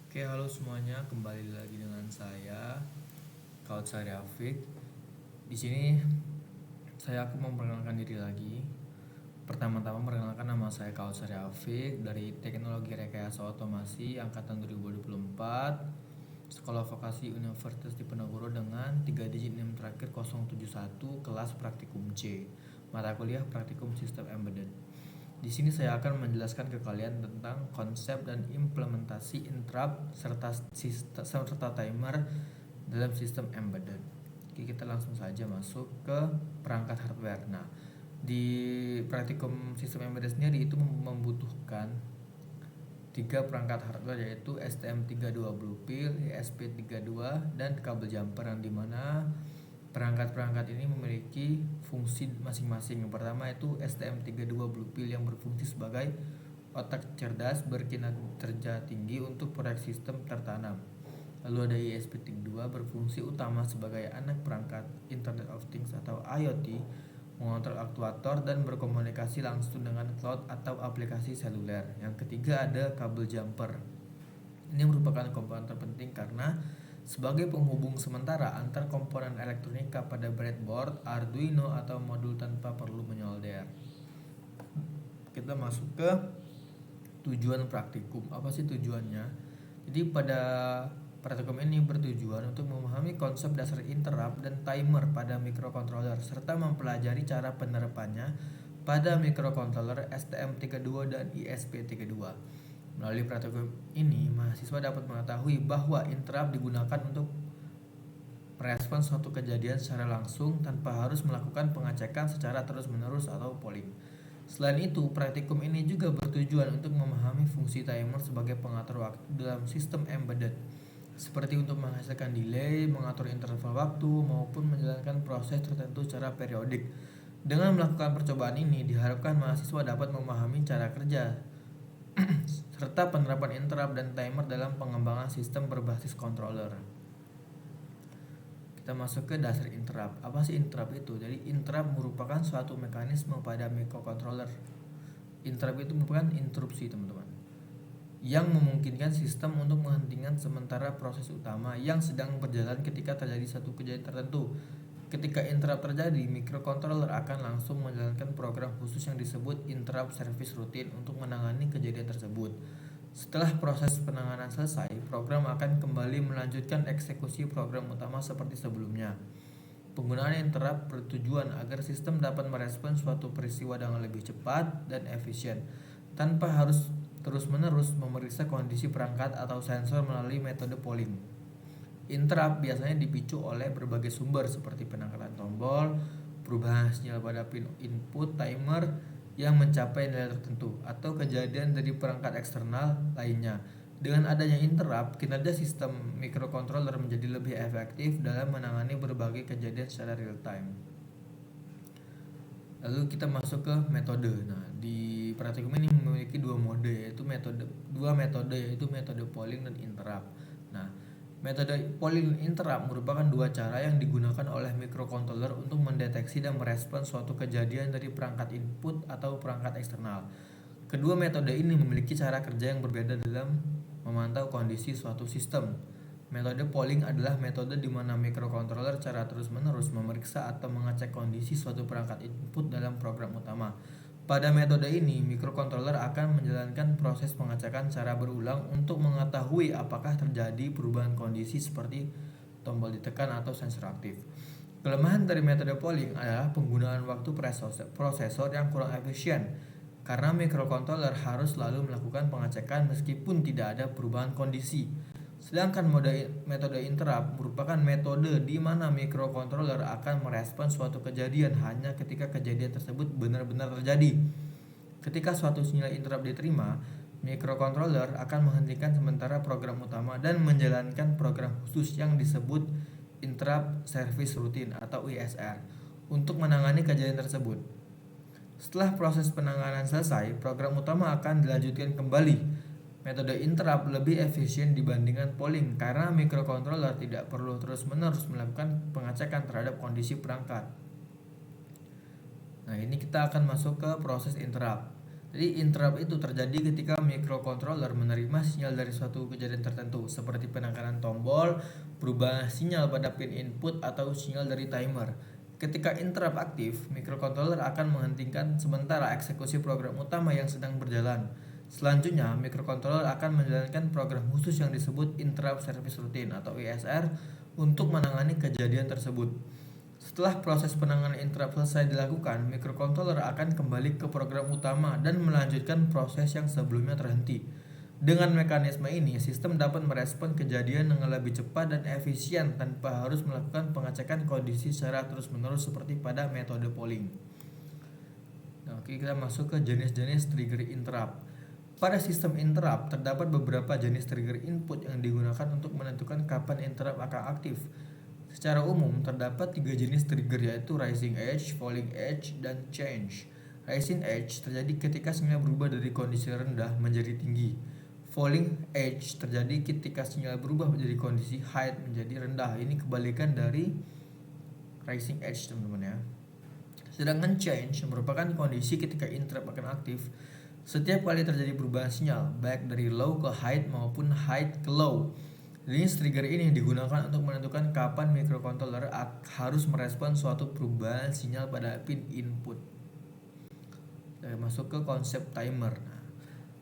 Oke, halo semuanya, kembali lagi dengan saya Kautsari Afik. Di sini aku memperkenalkan diri lagi. Pertama-tama perkenalkan, nama saya Kautsari Afik dari Teknologi Rekayasa Otomasi angkatan 2024, Sekolah Vokasi Universitas Diponegoro dengan 3 digit NIM terakhir 071, kelas praktikum C. Mata kuliah Praktikum Sistem Embedded. Di sini saya akan menjelaskan ke kalian tentang konsep dan implementasi interrupt serta timer dalam sistem embedded. Oke, kita langsung saja masuk ke perangkat hardware. Nah, di praktikum sistem embedded sendiri itu membutuhkan tiga perangkat hardware, yaitu STM32 Blue Pill, ESP32, dan kabel jumper, yang dimana perangkat-perangkat ini memiliki fungsi masing-masing. Yang pertama itu STM32 Blue Pill yang berfungsi sebagai otak cerdas berkinerja tinggi untuk proyek sistem tertanam. Lalu ada ESP32 berfungsi utama sebagai anak perangkat Internet of Things atau IoT, mengontrol aktuator dan berkomunikasi langsung dengan cloud atau aplikasi seluler. Yang ketiga ada kabel jumper. Ini merupakan komponen terpenting karena sebagai penghubung sementara antar komponen elektronika pada breadboard, Arduino, atau modul tanpa perlu menyolder. Kita masuk ke tujuan praktikum. Apa sih tujuannya? Jadi pada praktikum ini bertujuan untuk memahami konsep dasar interrupt dan timer pada microcontroller serta mempelajari cara penerapannya pada microcontroller STM32 dan ESP32. Melalui praktikum ini, mahasiswa dapat mengetahui bahwa interrupt digunakan untuk merespons suatu kejadian secara langsung tanpa harus melakukan pengecekan secara terus-menerus atau polling. Selain itu, praktikum ini juga bertujuan untuk memahami fungsi timer sebagai pengatur waktu dalam sistem embedded, seperti untuk menghasilkan delay, mengatur interval waktu, maupun menjalankan proses tertentu secara periodik. Dengan melakukan percobaan ini, diharapkan mahasiswa dapat memahami cara kerja serta penerapan interrupt dan timer dalam pengembangan sistem berbasis controller. Kita masuk ke dasar interrupt. Apa sih interrupt itu? Jadi interrupt merupakan suatu mekanisme pada microcontroller. Interrupt itu merupakan interupsi, teman-teman, yang memungkinkan sistem untuk menghentikan sementara proses utama yang sedang berjalan ketika terjadi satu kejadian tertentu. Ketika interrupt terjadi, microcontroller akan langsung menjalankan program khusus yang disebut interrupt service routine untuk menangani kejadian tersebut. Setelah proses penanganan selesai, program akan kembali melanjutkan eksekusi program utama seperti sebelumnya. Penggunaan interrupt bertujuan agar sistem dapat merespon suatu peristiwa dengan lebih cepat dan efisien, tanpa harus terus-menerus memeriksa kondisi perangkat atau sensor melalui metode polling. Interrupt biasanya dipicu oleh berbagai sumber seperti penangkapan tombol, perubahan sinyal pada pin input timer yang mencapai nilai tertentu, atau kejadian dari perangkat eksternal lainnya. Dengan adanya interrupt, kinerja sistem microcontroller menjadi lebih efektif dalam menangani berbagai kejadian secara real time. Lalu kita masuk ke metode. Nah, di praktikum ini memiliki dua metode yaitu metode polling dan interrupt. Nah, metode polling dan interrupt merupakan dua cara yang digunakan oleh microcontroller untuk mendeteksi dan merespons suatu kejadian dari perangkat input atau perangkat eksternal. Kedua metode ini memiliki cara kerja yang berbeda dalam memantau kondisi suatu sistem. Metode polling adalah metode di mana microcontroller secara terus-menerus memeriksa atau mengecek kondisi suatu perangkat input dalam program utama. Pada metode ini, microcontroller akan menjalankan proses pengecekan secara berulang untuk mengetahui apakah terjadi perubahan kondisi seperti tombol ditekan atau sensor aktif. Kelemahan dari metode polling adalah penggunaan waktu prosesor yang kurang efisien, karena microcontroller harus selalu melakukan pengecekan meskipun tidak ada perubahan kondisi. Sedangkan metode interrupt merupakan metode di mana microcontroller akan merespons suatu kejadian hanya ketika kejadian tersebut benar-benar terjadi. Ketika suatu sinyal interrupt diterima, microcontroller akan menghentikan sementara program utama dan menjalankan program khusus yang disebut interrupt service routine atau ISR untuk menangani kejadian tersebut. Setelah proses penanganan selesai, program utama akan dilanjutkan kembali. Metode interrupt lebih efisien dibandingkan polling karena microcontroller tidak perlu terus-menerus melakukan pengecekan terhadap kondisi perangkat. Nah, ini kita akan masuk ke proses interrupt. Jadi interrupt itu terjadi ketika microcontroller menerima sinyal dari suatu kejadian tertentu seperti penekanan tombol, perubahan sinyal pada pin input atau sinyal dari timer. Ketika interrupt aktif, microcontroller akan menghentikan sementara eksekusi program utama yang sedang berjalan. Selanjutnya, microcontroller akan menjalankan program khusus yang disebut Interrupt Service Routine atau ISR untuk menangani kejadian tersebut. Setelah proses penanganan interrupt selesai dilakukan, microcontroller akan kembali ke program utama dan melanjutkan proses yang sebelumnya terhenti. Dengan mekanisme ini, sistem dapat merespon kejadian dengan lebih cepat dan efisien tanpa harus melakukan pengecekan kondisi secara terus-menerus seperti pada metode polling. Nah, oke, kita masuk ke jenis-jenis trigger interrupt. Pada sistem interrupt, terdapat beberapa jenis trigger input yang digunakan untuk menentukan kapan interrupt akan aktif. Secara umum, terdapat 3 jenis trigger yaitu rising edge, falling edge, dan change. Rising edge terjadi ketika sinyal berubah dari kondisi rendah menjadi tinggi. Falling edge terjadi ketika sinyal berubah dari kondisi high menjadi rendah. Ini kebalikan dari rising edge, teman-teman ya. Sedangkan change merupakan kondisi ketika interrupt akan aktif setiap kali terjadi perubahan sinyal, baik dari low ke high maupun high ke low. Jenis trigger ini digunakan untuk menentukan kapan microcontroller harus merespon suatu perubahan sinyal pada pin input. Kita masuk ke konsep timer.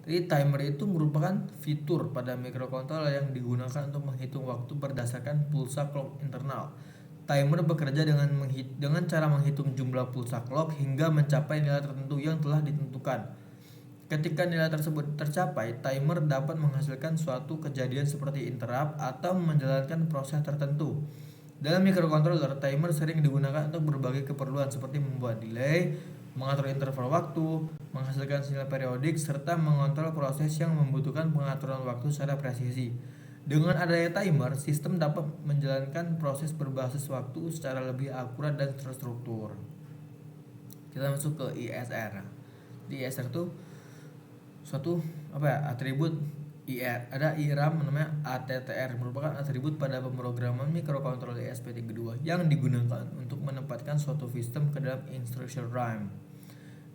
Jadi timer itu merupakan fitur pada microcontroller yang digunakan untuk menghitung waktu berdasarkan pulsa clock internal. Timer bekerja dengan cara menghitung jumlah pulsa clock hingga mencapai nilai tertentu yang telah ditentukan. Ketika nilai tersebut tercapai, timer dapat menghasilkan suatu kejadian seperti interrupt atau menjalankan proses tertentu. Dalam microcontroller, timer sering digunakan untuk berbagai keperluan seperti membuat delay, mengatur interval waktu, menghasilkan sinyal periodik, serta mengontrol proses yang membutuhkan pengaturan waktu secara presisi. Dengan adanya timer, sistem dapat menjalankan proses berbasis waktu secara lebih akurat dan terstruktur. Kita masuk ke ISR. Di ISR itu suatu atribut ada IRAM namanya ATTR, merupakan atribut pada pemrograman microcontroller ESP32 yang digunakan untuk menempatkan suatu sistem ke dalam instruction rhyme.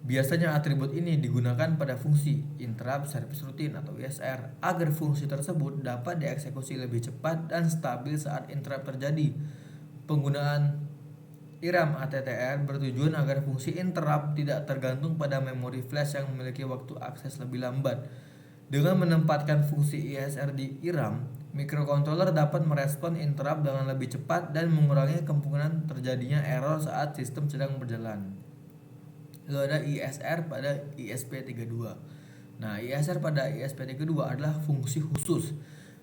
Biasanya atribut ini digunakan pada fungsi interrupt service routine atau ISR agar fungsi tersebut dapat dieksekusi lebih cepat dan stabil saat interrupt terjadi. Penggunaan IRAM ATTR bertujuan agar fungsi interrupt tidak tergantung pada memori flash yang memiliki waktu akses lebih lambat. Dengan menempatkan fungsi ISR di IRAM, microcontroller dapat merespon interrupt dengan lebih cepat dan mengurangi kemungkinan terjadinya error saat sistem sedang berjalan. Lalu ada ISR pada ESP32. Nah, ISR pada ESP32 adalah fungsi khusus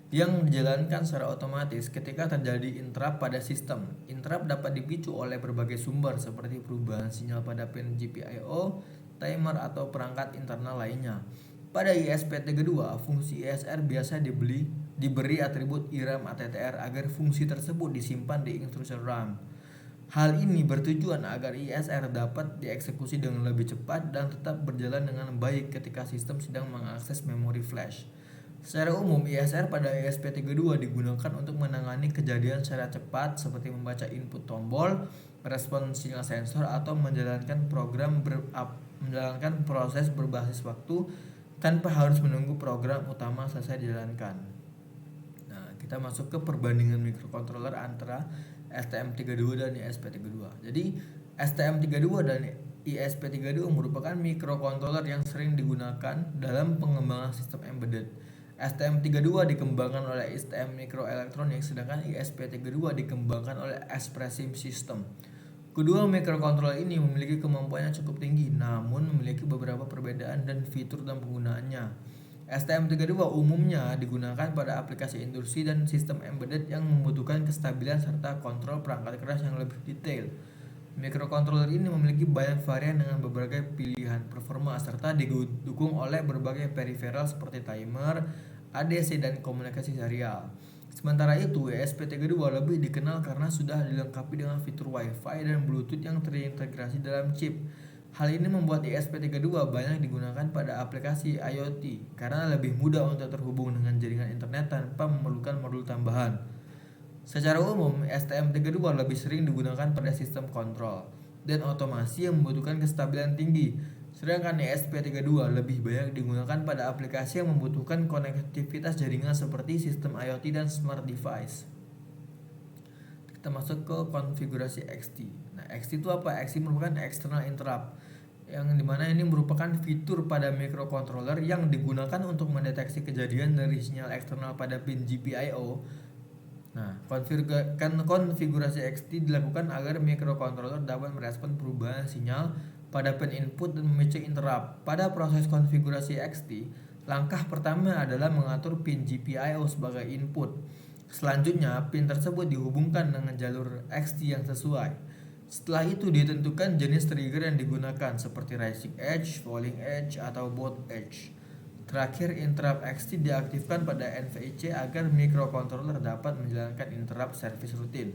yang dijalankan secara otomatis ketika terjadi interrupt pada sistem. Interrupt dapat dipicu oleh berbagai sumber seperti perubahan sinyal pada pin GPIO, timer, atau perangkat internal lainnya. Pada ISP32, fungsi ISR biasa diberi atribut IRAM ATTR agar fungsi tersebut disimpan di instruction RAM. Hal ini bertujuan agar ISR dapat dieksekusi dengan lebih cepat dan tetap berjalan dengan baik ketika sistem sedang mengakses memori flash. Secara umum, ISR pada ESP32 digunakan untuk menangani kejadian secara cepat seperti membaca input tombol, merespon sinyal sensor, atau menjalankan proses berbasis waktu tanpa harus menunggu program utama selesai dijalankan. Nah, kita masuk ke perbandingan microcontroller antara STM32 dan ESP32. Jadi, STM32 dan ESP32 merupakan microcontroller yang sering digunakan dalam pengembangan sistem embedded. STM32 dikembangkan oleh STM Microelectronics, sedangkan ESP32 dikembangkan oleh Espressif System. Kedua microcontroller ini memiliki kemampuan yang cukup tinggi, namun memiliki beberapa perbedaan dan fitur dalam penggunaannya. STM32 umumnya digunakan pada aplikasi industri dan sistem embedded yang membutuhkan kestabilan serta kontrol perangkat keras yang lebih detail. Microcontroller ini memiliki banyak varian dengan berbagai pilihan performa serta didukung oleh berbagai peripheral seperti timer, ADC, dan komunikasi serial. Sementara itu, ESP32 lebih dikenal karena sudah dilengkapi dengan fitur Wi-Fi dan Bluetooth yang terintegrasi dalam chip. Hal ini membuat ESP32 banyak digunakan pada aplikasi IoT karena lebih mudah untuk terhubung dengan jaringan internet tanpa memerlukan modul tambahan. Secara umum, STM32 lebih sering digunakan pada sistem kontrol dan otomasi yang membutuhkan kestabilan tinggi, Sedangkan ESP32 lebih banyak digunakan pada aplikasi yang membutuhkan konektivitas jaringan seperti sistem IoT dan smart device. Kita masuk ke konfigurasi XT. Nah, XT itu apa? XT merupakan external interrupt, yang dimana ini merupakan fitur pada microcontroller yang digunakan untuk mendeteksi kejadian dari sinyal eksternal pada pin GPIO. Nah, konfigurasi XT dilakukan agar microcontroller dapat merespon perubahan sinyal pada pin input dan memicu interrupt. Pada proses konfigurasi XT, langkah pertama adalah mengatur pin GPIO sebagai input. Selanjutnya, pin tersebut dihubungkan dengan jalur XT yang sesuai. Setelah itu ditentukan jenis trigger yang digunakan seperti rising edge, falling edge, atau both edge. Terakhir, interrupt XT diaktifkan pada NVIC agar microcontroller dapat menjalankan interrupt service rutin.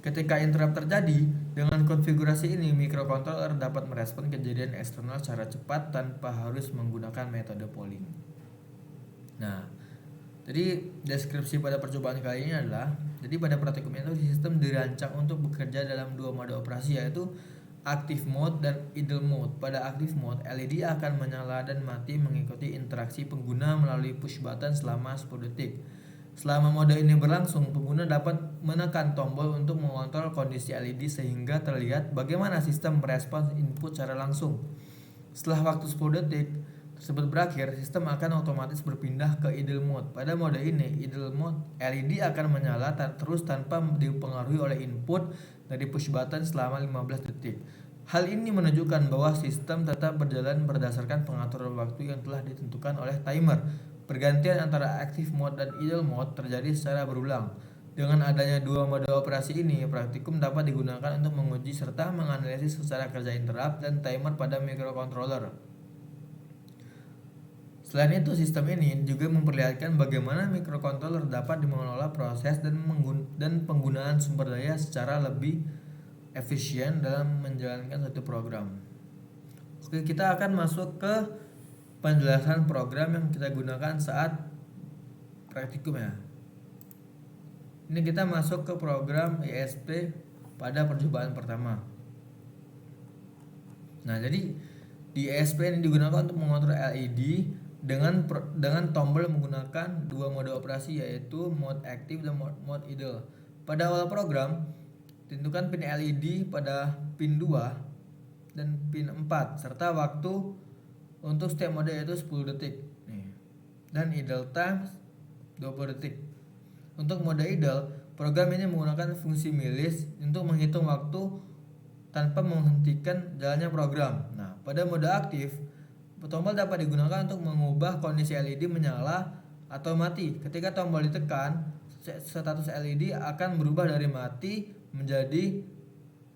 Ketika interrupt terjadi, dengan konfigurasi ini microcontroller dapat merespon kejadian eksternal secara cepat tanpa harus menggunakan metode polling. Nah, jadi deskripsi pada percobaan kali ini adalah, jadi pada praktikum itu sistem dirancang untuk bekerja dalam dua mode operasi, yaitu active mode dan idle mode. Pada active mode, LED akan menyala dan mati mengikuti interaksi pengguna melalui push button selama 10 detik. Selama mode ini berlangsung, pengguna dapat menekan tombol untuk mengontrol kondisi LED sehingga terlihat bagaimana sistem merespons input secara langsung. Setelah waktu 10 detik tersebut berakhir, sistem akan otomatis berpindah ke idle mode. Pada mode ini, idle mode, LED akan menyala terus tanpa dipengaruhi oleh input dari push button selama 15 detik. Hal ini menunjukkan bahwa sistem tetap berjalan berdasarkan pengaturan waktu yang telah ditentukan oleh timer. Pergantian antara active mode dan idle mode terjadi secara berulang. Dengan adanya dua mode operasi ini, praktikum dapat digunakan untuk menguji serta menganalisis secara kerja interrupt dan timer pada microcontroller. Selain itu, sistem ini juga memperlihatkan bagaimana microcontroller dapat mengelola proses dan penggunaan sumber daya secara lebih efisien dalam menjalankan satu program. Oke, kita akan masuk ke penjelasan program yang kita gunakan saat praktikum ya. Ini kita masuk ke program ESP pada percobaan pertama. Nah, jadi di ESP ini digunakan untuk mengontrol LED dengan tombol menggunakan dua mode operasi, yaitu mode active dan mode idle. Pada awal program, tentukan pin LED pada pin 2 dan pin 4 serta waktu untuk setiap mode yaitu 10 detik. Dan idle time 20 detik. Untuk mode idle, program ini menggunakan fungsi milis untuk menghitung waktu tanpa menghentikan jalannya program. Nah, pada mode aktif, tombol dapat digunakan untuk mengubah kondisi LED menyala atau mati. Ketika tombol ditekan, status LED akan berubah dari mati menjadi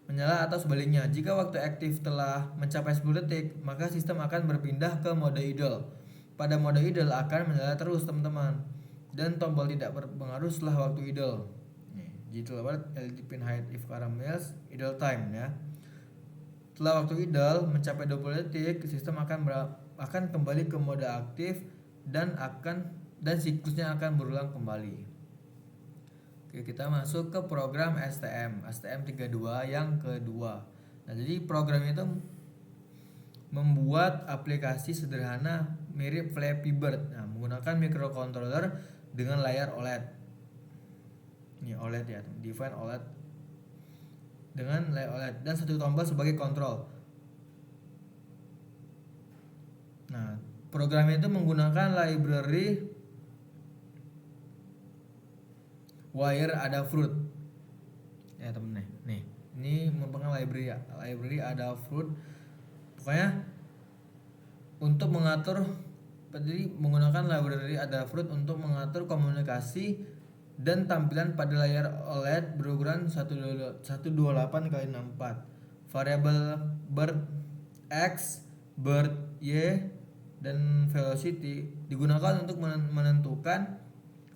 menyala atau sebaliknya. Jika waktu aktif telah mencapai 10 detik, maka sistem akan berpindah ke mode idle. Pada mode idle akan menyala terus, teman-teman, dan tombol tidak berpengaruh setelah waktu idle. Gitu lah, LED pin height if caramels idle time ya. Setelah waktu idle mencapai 20 detik, sistem akan kembali ke mode aktif dan siklusnya akan berulang kembali. Oke, kita masuk ke program STM32 yang kedua. Nah, jadi program itu membuat aplikasi sederhana mirip Flappy Bird. Nah, menggunakan microcontroller dengan layar OLED. Ini OLED ya, define OLED dengan layar OLED dan satu tombol sebagai kontrol. Nah, program itu menggunakan library Wire Adafruit. Ya, temen nih. Ini merupakan library Adafruit. Pokoknya untuk mengatur, jadi menggunakan library Adafruit untuk mengatur komunikasi dan tampilan pada layar OLED berukuran 128x64. Variabel birth X, birth Y, dan velocity digunakan untuk menentukan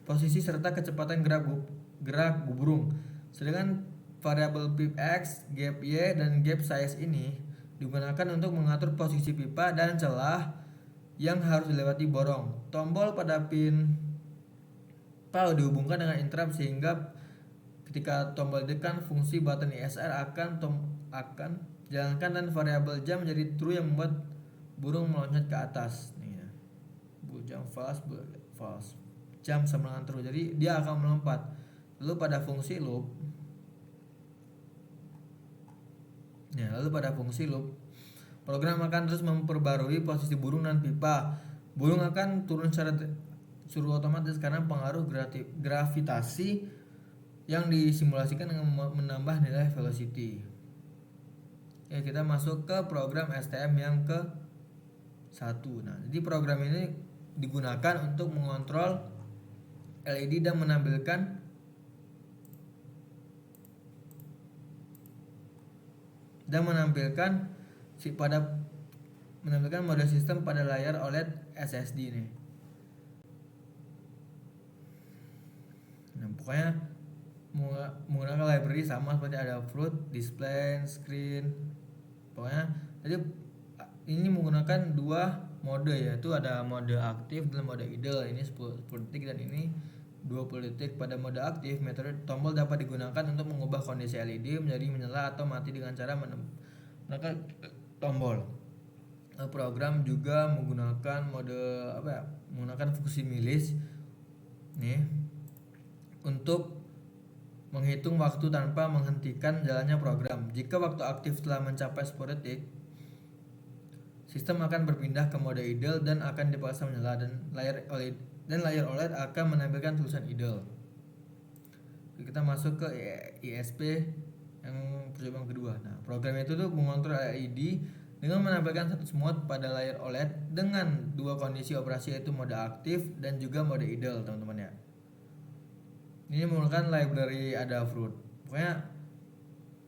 posisi serta kecepatan gerak burung. Sedangkan variabel pip X, gap Y, dan gap size ini digunakan untuk mengatur posisi pipa dan celah yang harus dilewati borong. Tombol pada pin PAL dihubungkan dengan interrupt sehingga ketika tombol ditekan, fungsi button ISR akan jalankan dan variabel jam menjadi true yang membuat burung meloncat ke atas nih ya. Bujang false, false. Jam sama dengan true. Jadi dia akan melompat. Lalu pada fungsi loop, program akan terus memperbarui posisi burung dan pipa. Burung akan turun secara suruh otomatis karena pengaruh gravitasi yang disimulasikan dengan menambah nilai velocity. Ya, kita masuk ke program STM yang ke 1. Nah, jadi program ini digunakan untuk mengontrol LED dan menampilkan menampilkan mode sistem pada layar OLED SSD nih. Nah, pokoknya menggunakan library sama seperti ada Fruit, Display, Screen. Pokoknya jadi ini menggunakan 2 mode, yaitu ada mode aktif dan mode idle. Ini 10 detik dan ini 20 detik. Pada mode aktif, metode tombol dapat digunakan untuk mengubah kondisi LED menjadi menyala atau mati dengan cara menekan tombol. Program juga menggunakan menggunakan fungsi milis nih untuk menghitung waktu tanpa menghentikan jalannya program. Jika waktu aktif telah mencapai 10 detik, sistem akan berpindah ke mode idle dan akan dipaksa menyala, dan layar OLED akan menampilkan tulisan idle. Kita masuk ke ISP yang percobaan kedua. Nah, program itu tuh mengontrol LED dengan menampilkan status mode pada layar OLED dengan 2 kondisi operasi, yaitu mode aktif dan juga mode idle, teman-teman ya. Ini menggunakan library Adafruit. Pokoknya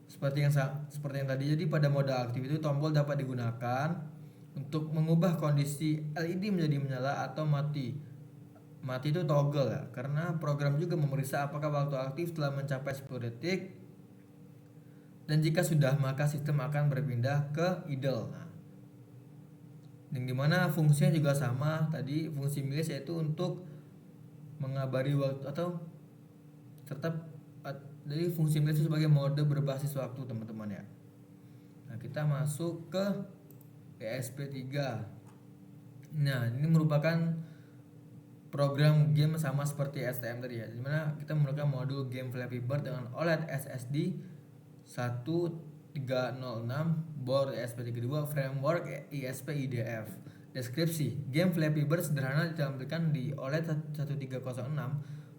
seperti yang tadi. Jadi pada mode aktif itu tombol dapat digunakan untuk mengubah kondisi LED menjadi menyala atau mati. Mati itu toggle ya, karena program juga memeriksa apakah waktu aktif telah mencapai 10 detik, dan jika sudah maka sistem akan berpindah ke idle. Nah, yang dimana fungsinya juga sama tadi, fungsi milis yaitu untuk mengabari waktu atau serta jadi fungsi milis itu sebagai mode berbasis waktu, teman-teman ya. Nah, kita masuk ke ESP3. Nah, ini merupakan program game sama seperti STM tadi ya, dimana kita menggunakan modul game Flappy Bird dengan OLED SSD 1306, board ESP32, framework ISP IDF. Deskripsi: game Flappy Bird sederhana ditampilkan di OLED 1306,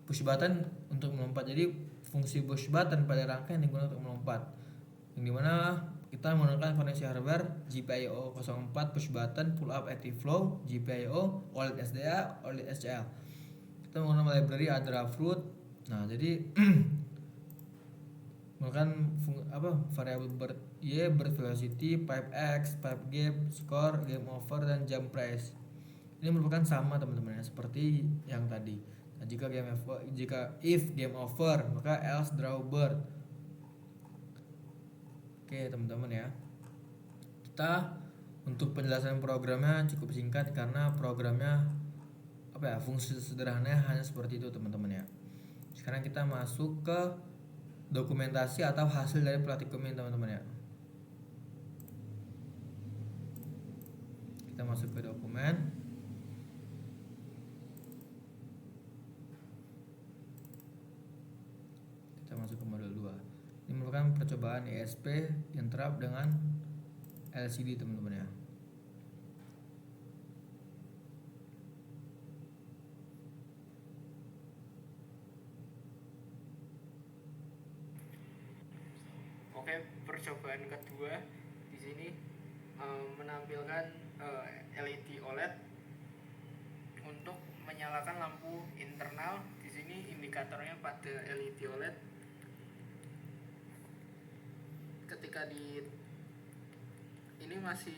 push button untuk melompat. Jadi fungsi push button pada rangkaian digunakan untuk melompat, yang dimana kita menggunakan koneksi hardware GPIO 04, push button, pull up active flow, GPIO, OLED SDA, OLED SCL. Kita menggunakan library Adafruit. Nah, jadi menggunakan variabel bird velocity, pipe x, pipe gap, score, game over, dan jump price. Ini merupakan sama, teman-teman ya, seperti yang tadi. Nah, jika if game over, maka else draw bird. Oke, teman-teman ya. Kita untuk penjelasan programnya cukup singkat karena programnya fungsi sederhananya hanya seperti itu, teman-teman ya. Sekarang kita masuk ke dokumentasi atau hasil dari praktikum ini, teman-teman ya. Kita masuk ke dokumen. Kita masuk ke modul 2. Ini merupakan percobaan ISP yang terap dengan LCD, teman-teman ya. Oke, percobaan kedua di sini menampilkan LED OLED untuk menyalakan lampu internal. Di sini indikatornya pada LED OLED. Ketika ini masih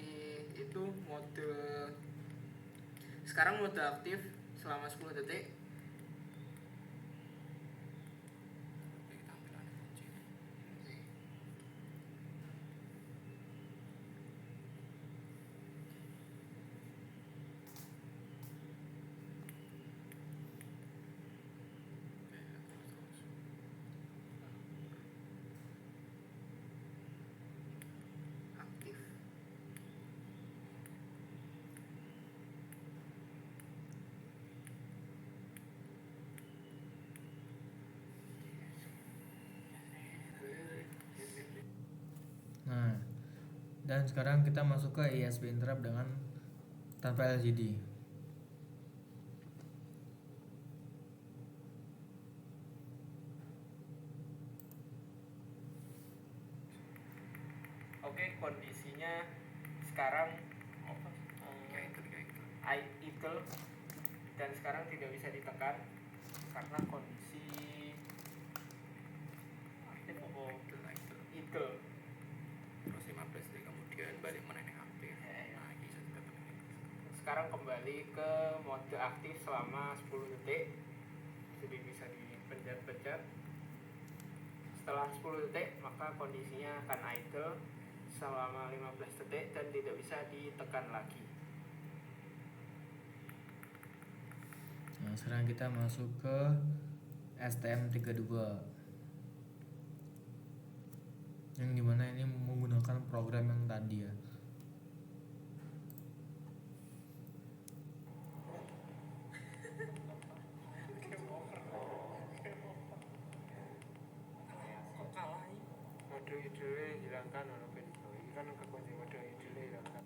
itu mode, sekarang mode aktif selama 10 detik. Dan sekarang kita masuk ke ISP interrupt dengan tanpa LCD. Oke, kondisinya sekarang idle dan sekarang tidak bisa ditekan karena kondisi aktif idle. Terus 15 detik kemudian balik meneneng aktif. Nah, ini bisa kita temukan. Sekarang kembali ke mode aktif selama 10 detik. Jadi bisa dipencet-pencet. Setelah 10 detik maka kondisinya akan idle selama 15 detik dan tidak bisa ditekan lagi. Nah, sekarang kita masuk ke STM32 yang dimana ini menggunakan program yang tadi ya. Mode idle hilangkan walaupun ini kan kekunci mode idle hilangkan.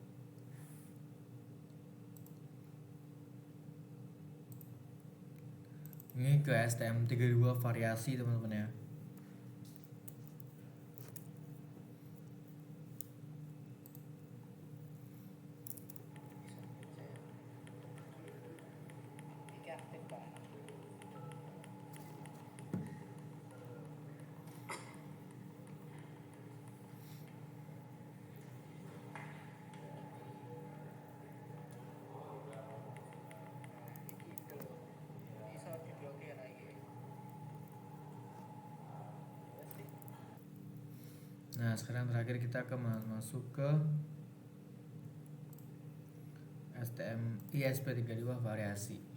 Ini ke STM32 variasi teman-teman ya. Nah, sekarang terakhir kita ke masuk ke STM ISP32 variasi.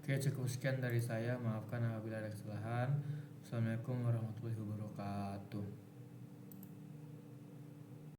Oke, cukup sekian dari saya. Maafkan apabila ada kesalahan. Assalamualaikum warahmatullahi wabarakatuh.